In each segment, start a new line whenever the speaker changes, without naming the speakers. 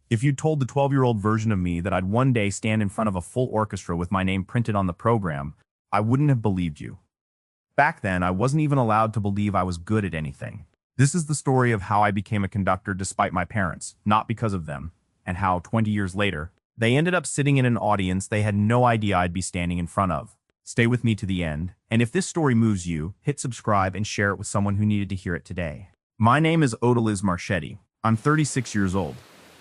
If you'd told the 12-year-old version of me that I'd one day stand in front of a full orchestra with my name printed on the program, I wouldn't have believed you. Back then, I wasn't even allowed to believe I was good at anything. This is the story of how I became a conductor despite my parents, not because of them, and how, 20 years later, they ended up sitting in an audience they had no idea I'd be standing in front of. Stay with me to the end, and if this story moves you, hit subscribe and share it with someone who needed to hear it today. My name is Odalys Marchetti. I'm 36 years old.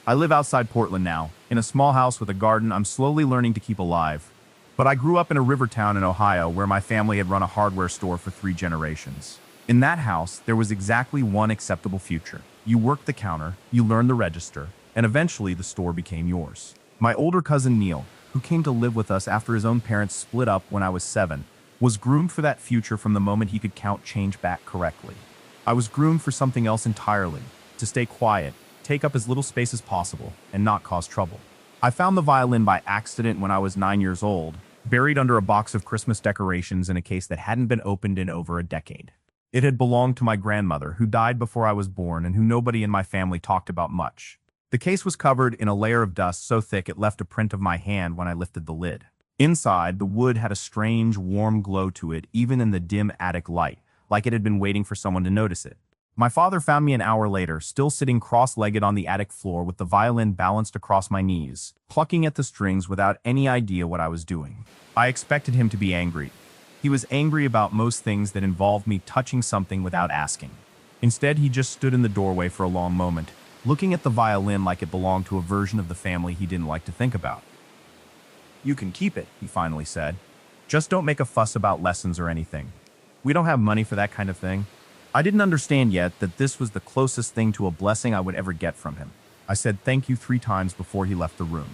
I live outside Portland now, in a small house with a garden I'm slowly learning to keep alive. But I grew up in a river town in Ohio where my family had run a hardware store for 3 generations. In that house, there was exactly one acceptable future. You worked the counter, you learned the register, and eventually the store became yours. My older cousin Neil, who came to live with us after his own parents split up when I was 7, was groomed for that future from the moment he could count change back correctly. I was groomed for something else entirely, to stay quiet, take up as little space as possible, and not cause trouble. I found the violin by accident when I was 9 years old, buried under a box of Christmas decorations in a case that hadn't been opened in over a decade. It had belonged to my grandmother, who died before I was born and who nobody in my family talked about much. The case was covered in a layer of dust so thick it left a print of my hand when I lifted the lid. Inside, the wood had a strange, warm glow to it, even in the dim attic light, like it had been waiting for someone to notice it. My father found me an hour later, still sitting cross-legged on the attic floor with the violin balanced across my knees, plucking at the strings without any idea what I was doing. I expected him to be angry. He was angry about most things that involved me touching something without asking. Instead, he just stood in the doorway for a long moment, looking at the violin like it belonged to a version of the family he didn't like to think about. "You can keep it," he finally said. "Just don't make a fuss about lessons or anything. We don't have money for that kind of thing." I didn't understand yet that this was the closest thing to a blessing I would ever get from him. I said thank you 3 times before he left the room.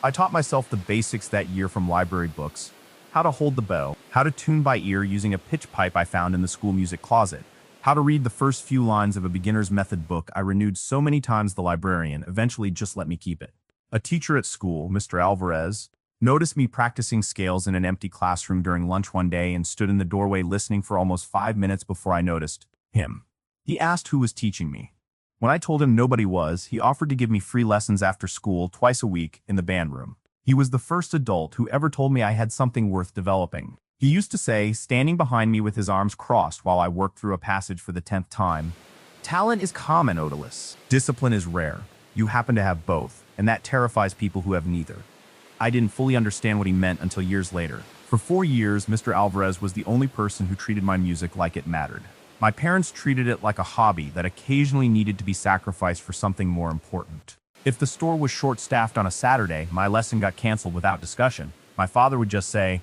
I taught myself the basics that year from library books: how to hold the bow, how to tune by ear using a pitch pipe I found in the school music closet, how to read the first few lines of a beginner's method book I renewed so many times the librarian eventually just let me keep it. A teacher at school, Mr. Alvarez, noticed me practicing scales in an empty classroom during lunch one day and stood in the doorway listening for almost 5 minutes before I noticed him. He asked who was teaching me. When I told him nobody was, he offered to give me free lessons after school twice a week in the band room. He was the first adult who ever told me I had something worth developing. He used to say, standing behind me with his arms crossed while I worked through a passage for the 10th time, "Talent is common, Odalys. Discipline is rare. You happen to have both, and that terrifies people who have neither." I didn't fully understand what he meant until years later. For 4 years, Mr. Alvarez was the only person who treated my music like it mattered. My parents treated it like a hobby that occasionally needed to be sacrificed for something more important. If the store was short-staffed on a Saturday, my lesson got canceled without discussion. My father would just say,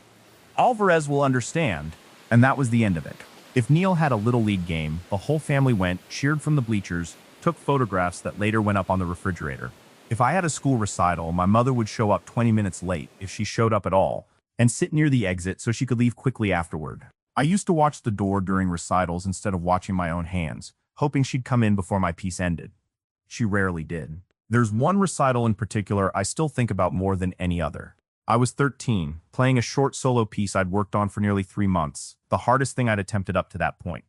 "Alvarez will understand," and that was the end of it. If Neil had a little league game, the whole family went, cheered from the bleachers, took photographs that later went up on the refrigerator. If I had a school recital, my mother would show up 20 minutes late, if she showed up at all, and sit near the exit so she could leave quickly afterward. I used to watch the door during recitals instead of watching my own hands, hoping she'd come in before my piece ended. She rarely did. There's one recital in particular I still think about more than any other. I was 13, playing a short solo piece I'd worked on for nearly 3 months, the hardest thing I'd attempted up to that point.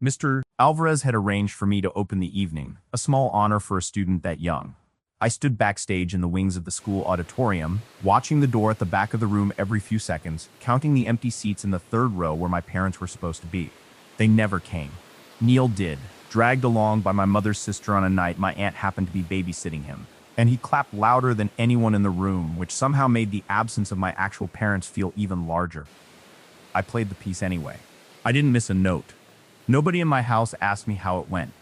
Mr. Alvarez had arranged for me to open the evening, a small honor for a student that young. I stood backstage in the wings of the school auditorium, watching the door at the back of the room every few seconds, counting the empty seats in the 3rd row where my parents were supposed to be. They never came. Neil did, dragged along by my mother's sister on a night my aunt happened to be babysitting him, and he clapped louder than anyone in the room, which somehow made the absence of my actual parents feel even larger. I played the piece anyway. I didn't miss a note. Nobody in my house asked me how it went.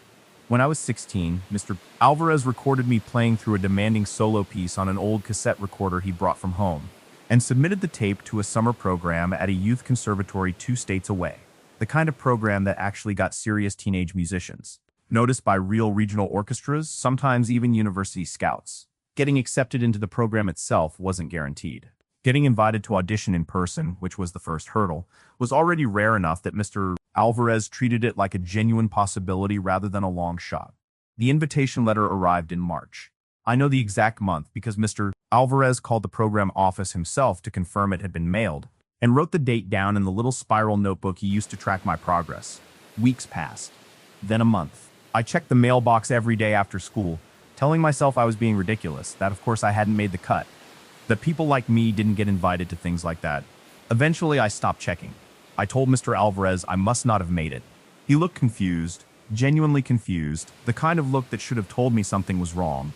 When I was 16, Mr. Alvarez recorded me playing through a demanding solo piece on an old cassette recorder he brought from home, and submitted the tape to a summer program at a youth conservatory 2 states away, the kind of program that actually got serious teenage musicians, noticed by real regional orchestras, sometimes even university scouts. Getting accepted into the program itself wasn't guaranteed. Getting invited to audition in person, which was the first hurdle, was already rare enough that Mr. Alvarez treated it like a genuine possibility rather than a long shot. The invitation letter arrived in March. I know the exact month because Mr. Alvarez called the program office himself to confirm it had been mailed, and wrote the date down in the little spiral notebook he used to track my progress. Weeks passed. Then a month. I checked the mailbox every day after school, telling myself I was being ridiculous, that of course I hadn't made the cut, that people like me didn't get invited to things like that. Eventually, I stopped checking. I told Mr. Alvarez I must not have made it. He looked confused, genuinely confused, the kind of look that should have told me something was wrong.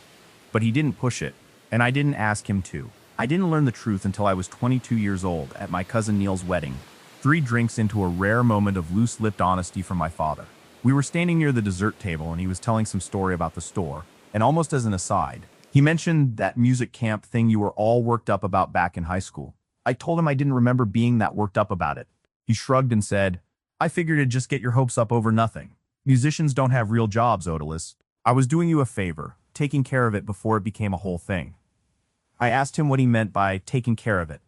But he didn't push it, and I didn't ask him to. I didn't learn the truth until I was 22 years old at my cousin Neil's wedding. 3 drinks into a rare moment of loose-lipped honesty from my father. We were standing near the dessert table and he was telling some story about the store, and almost as an aside, he mentioned that music camp thing you were all worked up about back in high school. I told him I didn't remember being that worked up about it. He shrugged and said, "I figured it'd just get your hopes up over nothing. Musicians don't have real jobs, Odalys. I was doing you a favor, taking care of it before it became a whole thing." I asked him what he meant by taking care of it.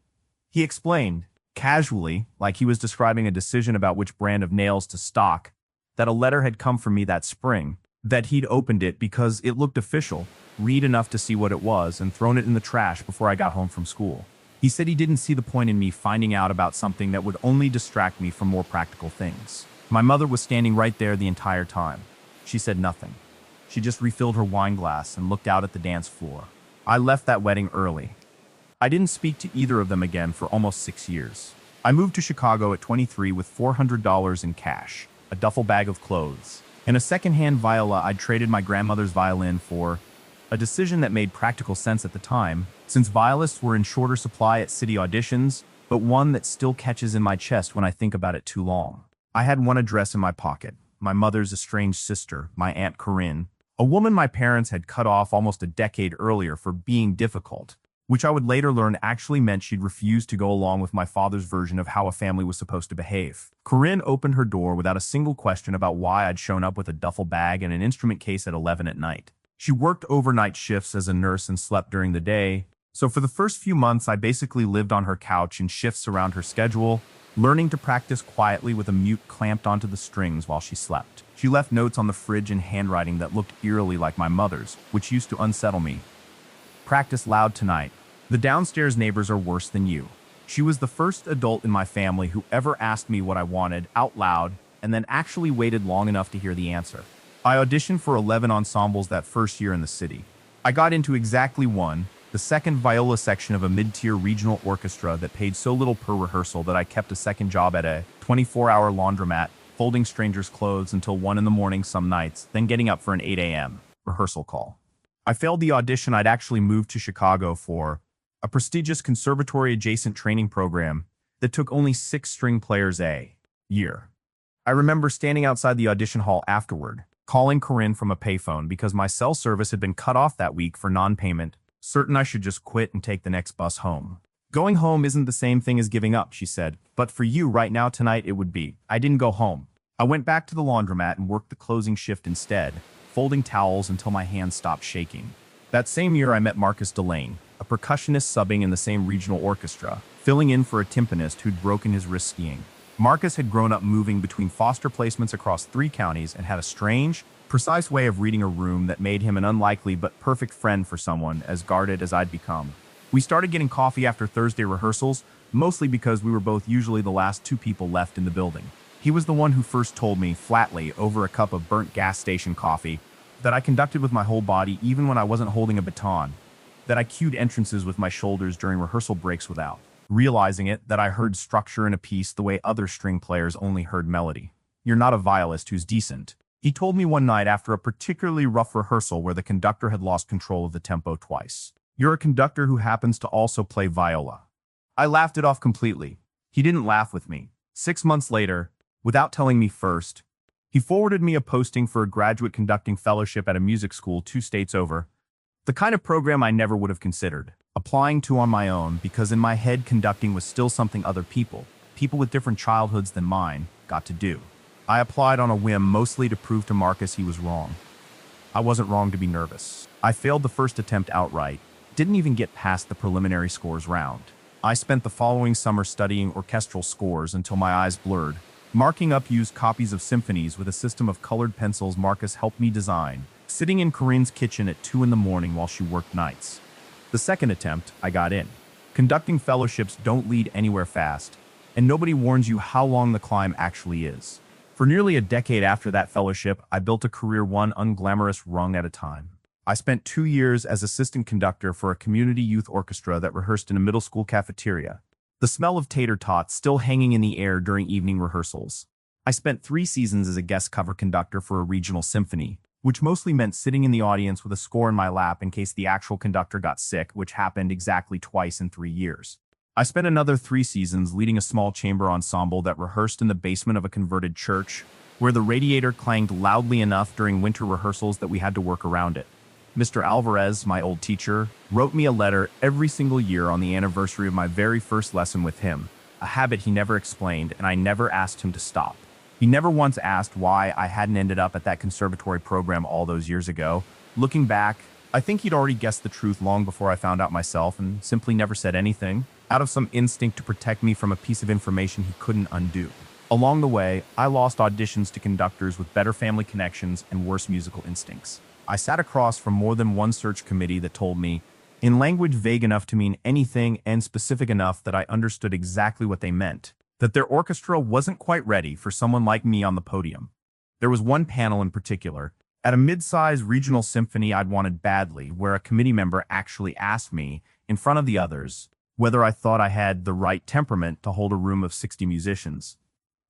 He explained, casually, like he was describing a decision about which brand of nails to stock, that a letter had come from me that spring, that he'd opened it because it looked official, read enough to see what it was, and thrown it in the trash before I got home from school. He said he didn't see the point in me finding out about something that would only distract me from more practical things. My mother was standing right there the entire time. She said nothing. She just refilled her wine glass and looked out at the dance floor. I left that wedding early. I didn't speak to either of them again for almost 6 years. I moved to Chicago at 23 with $400 in cash, a duffel bag of clothes, and a second-hand viola I'd traded my grandmother's violin for, a decision that made practical sense at the time, since violists were in shorter supply at city auditions, but one that still catches in my chest when I think about it too long. I had one address in my pocket, my mother's estranged sister, my Aunt Corinne, a woman my parents had cut off almost a decade earlier for being difficult, which I would later learn actually meant she'd refused to go along with my father's version of how a family was supposed to behave. Corinne opened her door without a single question about why I'd shown up with a duffel bag and an instrument case at 11 at night. She worked overnight shifts as a nurse and slept during the day, so for the first few months I basically lived on her couch in shifts around her schedule, learning to practice quietly with a mute clamped onto the strings while she slept. She left notes on the fridge in handwriting that looked eerily like my mother's, which used to unsettle me. "Practice loud tonight. The downstairs neighbors are worse than you." She was the first adult in my family who ever asked me what I wanted out loud and then actually waited long enough to hear the answer. I auditioned for 11 ensembles that first year in the city. I got into exactly one, the second viola section of a mid-tier regional orchestra that paid so little per rehearsal that I kept a second job at a 24-hour laundromat, folding strangers' clothes until 1 in the morning some nights, then getting up for an 8 a.m. rehearsal call. I failed the audition I'd actually moved to Chicago for, a prestigious conservatory-adjacent training program that took only 6 string players a year. I remember standing outside the audition hall afterward, calling Corinne from a payphone because my cell service had been cut off that week for non-payment, certain I should just quit and take the next bus home. "Going home isn't the same thing as giving up," she said, "but for you right now tonight it would be." I didn't go home. I went back to the laundromat and worked the closing shift instead, folding towels until my hands stopped shaking. That same year I met Marcus Delane, a percussionist subbing in the same regional orchestra, filling in for a timpanist who'd broken his wrist skiing. Marcus had grown up moving between foster placements across 3 counties and had a strange, precise way of reading a room that made him an unlikely but perfect friend for someone as guarded as I'd become. We started getting coffee after Thursday rehearsals, mostly because we were both usually the last 2 people left in the building. He was the one who first told me, flatly, over a cup of burnt gas station coffee, that I conducted with my whole body even when I wasn't holding a baton, that I cued entrances with my shoulders during rehearsal breaks without realizing it, that I heard structure in a piece the way other string players only heard melody. "You're not a violist who's decent," he told me one night after a particularly rough rehearsal where the conductor had lost control of the tempo twice. "You're a conductor who happens to also play viola." I laughed it off completely. He didn't laugh with me. 6 months later, without telling me first, he forwarded me a posting for a graduate conducting fellowship at a music school 2 states over, the kind of program I never would have considered applying to on my own because in my head conducting was still something other people with different childhoods than mine, got to do. I applied on a whim mostly to prove to Marcus he was wrong. I wasn't wrong to be nervous. I failed the first attempt outright, didn't even get past the preliminary scores round. I spent the following summer studying orchestral scores until my eyes blurred, marking up used copies of symphonies with a system of colored pencils Marcus helped me design, sitting in Corinne's kitchen at 2 in the morning while she worked nights. The second attempt, I got in. Conducting fellowships don't lead anywhere fast, and nobody warns you how long the climb actually is. For nearly a decade after that fellowship, I built a career one unglamorous rung at a time. I spent 2 years as assistant conductor for a community youth orchestra that rehearsed in a middle school cafeteria, the smell of tater tots still hanging in the air during evening rehearsals. I spent 3 seasons as a guest cover conductor for a regional symphony, which mostly meant sitting in the audience with a score in my lap in case the actual conductor got sick, which happened exactly twice in 3 years. I spent another 3 seasons leading a small chamber ensemble that rehearsed in the basement of a converted church, where the radiator clanged loudly enough during winter rehearsals that we had to work around it. Mr. Alvarez, my old teacher, wrote me a letter every single year on the anniversary of my very first lesson with him, a habit he never explained, and I never asked him to stop. He never once asked why I hadn't ended up at that conservatory program all those years ago. Looking back, I think he'd already guessed the truth long before I found out myself and simply never said anything, out of some instinct to protect me from a piece of information he couldn't undo. Along the way, I lost auditions to conductors with better family connections and worse musical instincts. I sat across from more than one search committee that told me, in language vague enough to mean anything and specific enough that I understood exactly what they meant, that their orchestra wasn't quite ready for someone like me on the podium. There was one panel in particular, at a mid-sized regional symphony I'd wanted badly, where a committee member actually asked me, in front of the others, whether I thought I had the right temperament to hold a room of 60 musicians.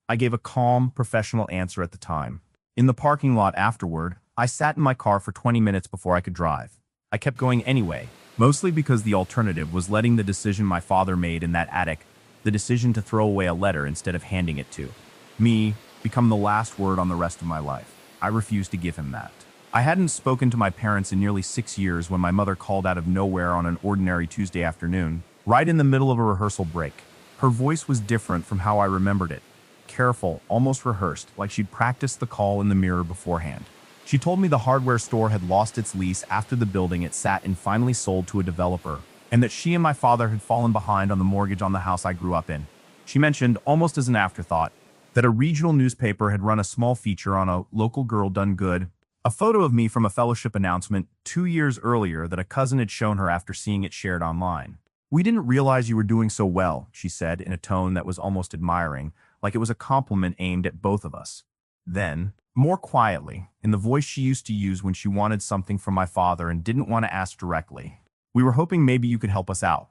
I gave a calm, professional answer at the time. In the parking lot afterward, I sat in my car for 20 minutes before I could drive. I kept going anyway, mostly because the alternative was letting the decision my father made in that attic, the decision to throw away a letter instead of handing it to me, become the last word on the rest of my life. I refused to give him that. I hadn't spoken to my parents in nearly 6 years when my mother called out of nowhere on an ordinary Tuesday afternoon, right in the middle of a rehearsal break. Her voice was different from how I remembered it. Careful, almost rehearsed, like she'd practiced the call in the mirror beforehand. She told me the hardware store had lost its lease after the building it sat in finally sold to a developer, and that she and my father had fallen behind on the mortgage on the house I grew up in. She mentioned, almost as an afterthought, that a regional newspaper had run a small feature on a local girl done good, a photo of me from a fellowship announcement 2 years earlier that a cousin had shown her after seeing it shared online. "We didn't realize you were doing so well," she said in a tone that was almost admiring, like it was a compliment aimed at both of us. Then, more quietly, in the voice she used to use when she wanted something from my father and didn't want to ask directly, "We were hoping maybe you could help us out,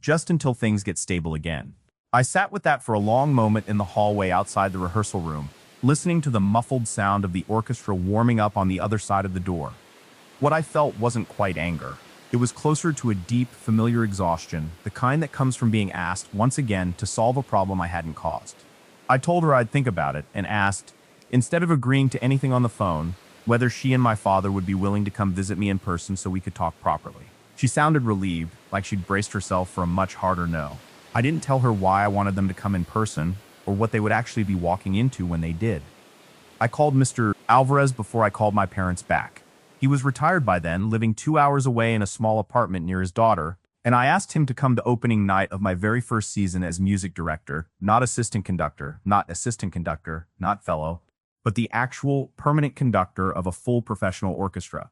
just until things get stable again." I sat with that for a long moment in the hallway outside the rehearsal room, listening to the muffled sound of the orchestra warming up on the other side of the door. What I felt wasn't quite anger. It was closer to a deep, familiar exhaustion, the kind that comes from being asked, once again, to solve a problem I hadn't caused. I told her I'd think about it and asked, instead of agreeing to anything on the phone, whether she and my father would be willing to come visit me in person so we could talk properly. She sounded relieved, like she'd braced herself for a much harder no. I didn't tell her why I wanted them to come in person, or what they would actually be walking into when they did. I called Mr. Alvarez before I called my parents back. He was retired by then, living 2 hours away in a small apartment near his daughter, and I asked him to come to opening night of my very first season as music director, not assistant conductor, not fellow, but the actual permanent conductor of a full professional orchestra.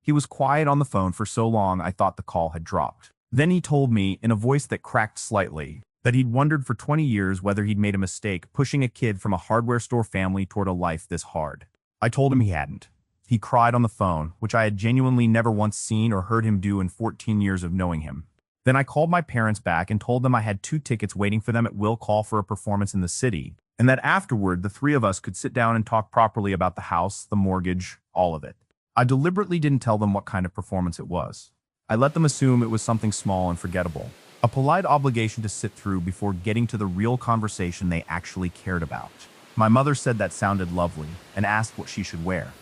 He was quiet on the phone for so long I thought the call had dropped. Then he told me, in a voice that cracked slightly, that he'd wondered for 20 years whether he'd made a mistake pushing a kid from a hardware store family toward a life this hard. I told him he hadn't. He cried on the phone, which I had genuinely never once seen or heard him do in 14 years of knowing him. Then I called my parents back and told them I had 2 tickets waiting for them at Will Call for a performance in the city, and that afterward the 3 of us could sit down and talk properly about the house, the mortgage, all of it. I deliberately didn't tell them what kind of performance it was. I let them assume it was something small and forgettable, a polite obligation to sit through before getting to the real conversation they actually cared about. My mother said that sounded lovely and asked what she should wear.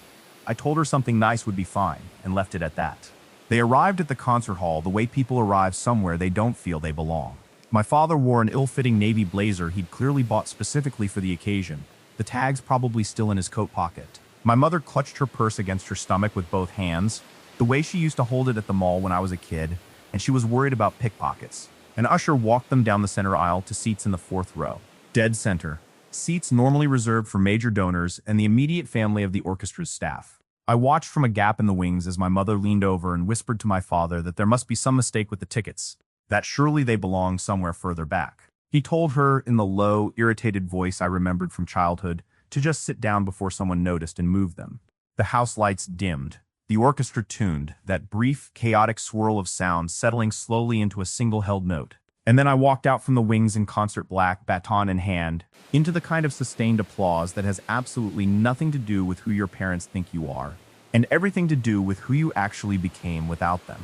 I told her something nice would be fine and left it at that. They arrived at the concert hall the way people arrive somewhere they don't feel they belong. My father wore an ill-fitting navy blazer he'd clearly bought specifically for the occasion, the tags probably still in his coat pocket. My mother clutched her purse against her stomach with both hands, the way she used to hold it at the mall when I was a kid, and she was worried about pickpockets. An usher walked them down the center aisle to seats in the 4th row. Dead center. Seats normally reserved for major donors and the immediate family of the orchestra's staff. I watched from a gap in the wings as my mother leaned over and whispered to my father that there must be some mistake with the tickets, that surely they belonged somewhere further back. He told her, in the low, irritated voice I remembered from childhood, to just sit down before someone noticed and moved them. The house lights dimmed. The orchestra tuned, that brief, chaotic swirl of sound settling slowly into a single held note. And then I walked out from the wings in concert black, baton in hand, into the kind of sustained applause that has absolutely nothing to do with who your parents think you are, and everything to do with who you actually became without them.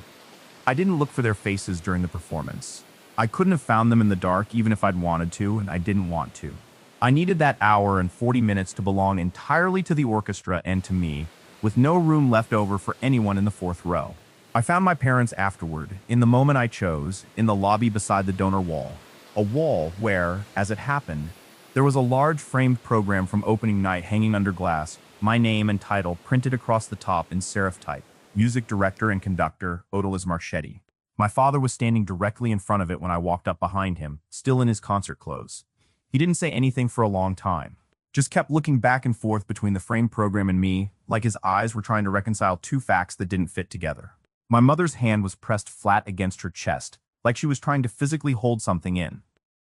I didn't look for their faces during the performance. I couldn't have found them in the dark even if I'd wanted to, and I didn't want to. I needed that hour and 40 minutes to belong entirely to the orchestra and to me, with no room left over for anyone in the fourth row. I found my parents afterward, in the moment I chose, in the lobby beside the donor wall. A wall where, as it happened, there was a large framed program from opening night hanging under glass, my name and title printed across the top in serif type. Music director and conductor, Odalys. My father was standing directly in front of it when I walked up behind him, still in his concert clothes. He didn't say anything for a long time. Just kept looking back and forth between the framed program and me, like his eyes were trying to reconcile two facts that didn't fit together. My mother's hand was pressed flat against her chest, like she was trying to physically hold something in.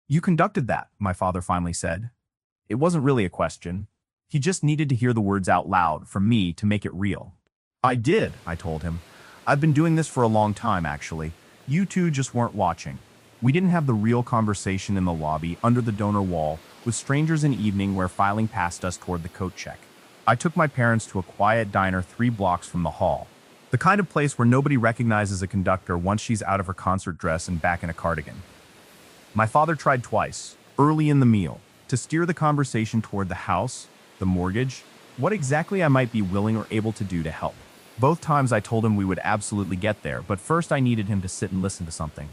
"You conducted that," my father finally said. It wasn't really a question. He just needed to hear the words out loud from me to make it real. "I did," I told him. "I've been doing this for a long time, actually. You two just weren't watching." We didn't have the real conversation in the lobby under the donor wall with strangers in evening wear filing past us toward the coat check. I took my parents to a quiet diner 3 blocks from the hall. The kind of place where nobody recognizes a conductor once she's out of her concert dress and back in a cardigan. My father tried twice, early in the meal, to steer the conversation toward the house, the mortgage, what exactly I might be willing or able to do to help. Both times I told him we would absolutely get there, but first I needed him to sit and listen to something.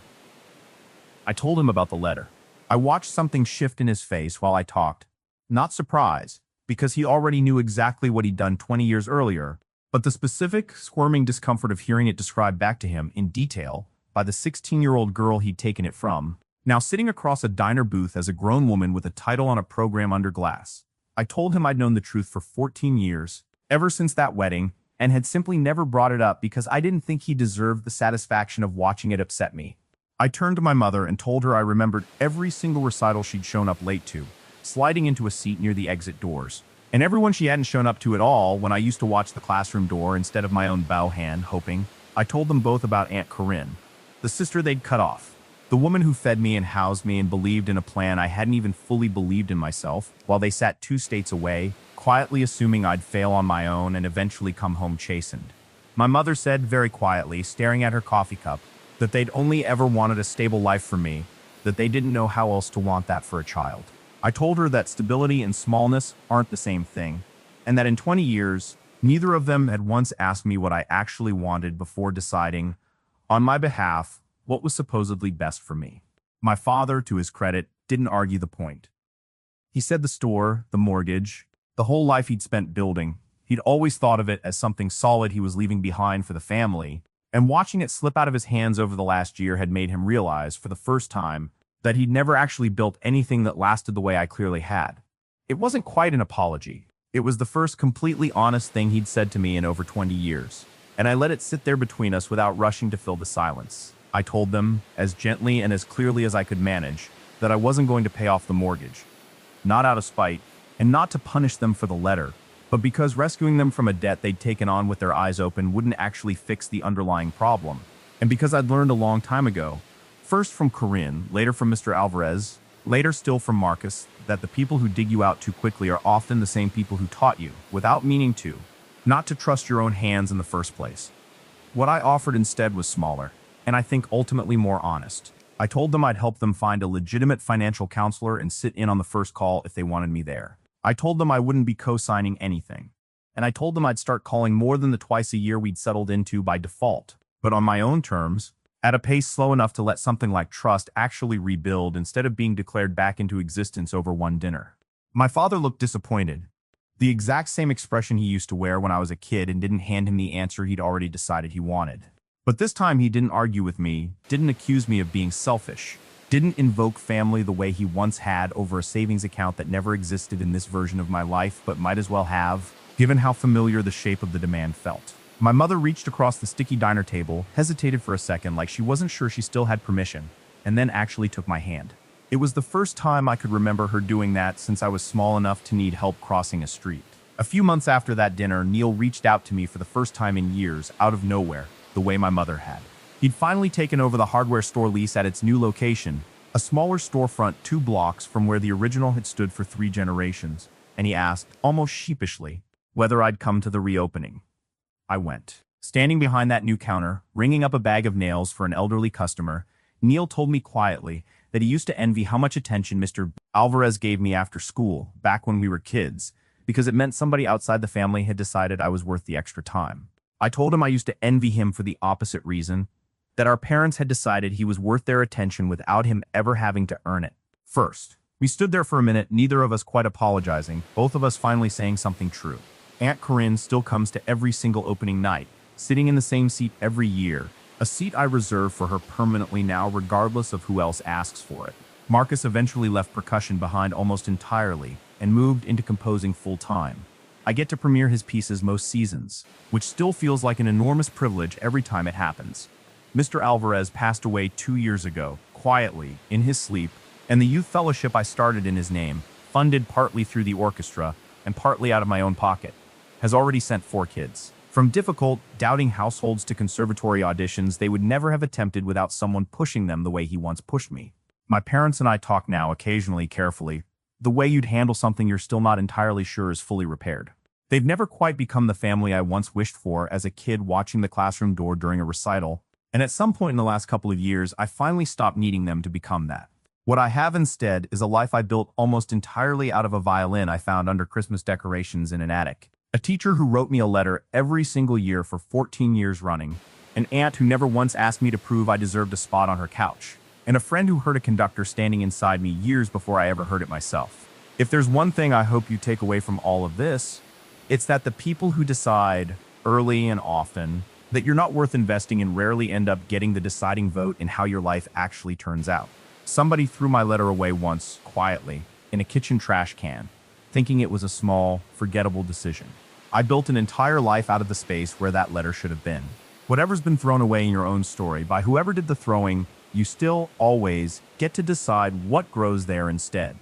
I told him about the letter. I watched something shift in his face while I talked. Not surprise, because he already knew exactly what he'd done 20 years earlier, but the specific, squirming discomfort of hearing it described back to him in detail by the 16-year-old girl he'd taken it from, now sitting across a diner booth as a grown woman with a title on a program under glass. I told him I'd known the truth for 14 years, ever since that wedding, and had simply never brought it up because I didn't think he deserved the satisfaction of watching it upset me. I turned to my mother and told her I remembered every single recital she'd shown up late to, sliding into a seat near the exit doors. And everyone she hadn't shown up to at all when I used to watch the classroom door instead of my own bow hand, hoping. I told them both about Aunt Corinne, the sister they'd cut off, the woman who fed me and housed me and believed in a plan I hadn't even fully believed in myself, while they sat 2 states away, quietly assuming I'd fail on my own and eventually come home chastened. My mother said very quietly, staring at her coffee cup, that they'd only ever wanted a stable life for me, that they didn't know how else to want that for a child. I told her that stability and smallness aren't the same thing, and that in 20 years, neither of them had once asked me what I actually wanted before deciding, on my behalf, what was supposedly best for me. My father, to his credit, didn't argue the point. He said the store, the mortgage, the whole life he'd spent building, he'd always thought of it as something solid he was leaving behind for the family, and watching it slip out of his hands over the last year had made him realize, for the first time, that he'd never actually built anything that lasted the way I clearly had. It wasn't quite an apology. It was the first completely honest thing he'd said to me in over 20 years, and I let it sit there between us without rushing to fill the silence. I told them, as gently and as clearly as I could manage, that I wasn't going to pay off the mortgage. Not out of spite, and not to punish them for the letter, but because rescuing them from a debt they'd taken on with their eyes open wouldn't actually fix the underlying problem. And because I'd learned a long time ago, first from Corinne, later from Mr. Alvarez, later still from Marcus, that the people who dig you out too quickly are often the same people who taught you, without meaning to, not to trust your own hands in the first place. What I offered instead was smaller, and I think ultimately more honest. I told them I'd help them find a legitimate financial counselor and sit in on the first call if they wanted me there. I told them I wouldn't be co-signing anything. And I told them I'd start calling more than the twice a year we'd settled into by default, but on my own terms, at a pace slow enough to let something like trust actually rebuild instead of being declared back into existence over one dinner. My father looked disappointed, the exact same expression he used to wear when I was a kid, and didn't hand him the answer he'd already decided he wanted. But this time he didn't argue with me, didn't accuse me of being selfish, didn't invoke family the way he once had over a savings account that never existed in this version of my life but might as well have, given how familiar the shape of the demand felt. My mother reached across the sticky diner table, hesitated for a second like she wasn't sure she still had permission, and then actually took my hand. It was the first time I could remember her doing that since I was small enough to need help crossing a street. A few months after that dinner, Neil reached out to me for the first time in years, out of nowhere, the way my mother had. He'd finally taken over the hardware store lease at its new location, a smaller storefront 2 blocks from where the original had stood for 3 generations, and he asked, almost sheepishly, whether I'd come to the reopening. I went. Standing behind that new counter, ringing up a bag of nails for an elderly customer, Neil told me quietly that he used to envy how much attention Mr. Alvarez gave me after school, back when we were kids, because it meant somebody outside the family had decided I was worth the extra time. I told him I used to envy him for the opposite reason, that our parents had decided he was worth their attention without him ever having to earn it. First, we stood there for a minute, neither of us quite apologizing, both of us finally saying something true. Aunt Corinne still comes to every single opening night, sitting in the same seat every year, a seat I reserve for her permanently now regardless of who else asks for it. Marcus eventually left percussion behind almost entirely and moved into composing full-time. I get to premiere his pieces most seasons, which still feels like an enormous privilege every time it happens. Mr. Alvarez passed away 2 years ago, quietly, in his sleep, and the youth fellowship I started in his name, funded partly through the orchestra and partly out of my own pocket, has already sent 4 kids. From difficult, doubting households to conservatory auditions they would never have attempted without someone pushing them the way he once pushed me. My parents and I talk now occasionally carefully, the way you'd handle something you're still not entirely sure is fully repaired. They've never quite become the family I once wished for as a kid watching the classroom door during a recital, and at some point in the last couple of years, I finally stopped needing them to become that. What I have instead is a life I built almost entirely out of a violin I found under Christmas decorations in an attic. A teacher who wrote me a letter every single year for 14 years running, an aunt who never once asked me to prove I deserved a spot on her couch, and a friend who heard a conductor standing inside me years before I ever heard it myself. If there's one thing I hope you take away from all of this, it's that the people who decide, early and often, that you're not worth investing in rarely end up getting the deciding vote in how your life actually turns out. Somebody threw my letter away once, quietly, in a kitchen trash can, thinking it was a small, forgettable decision. I built an entire life out of the space where that letter should have been. Whatever's been thrown away in your own story, by whoever did the throwing, you still, always, get to decide what grows there instead.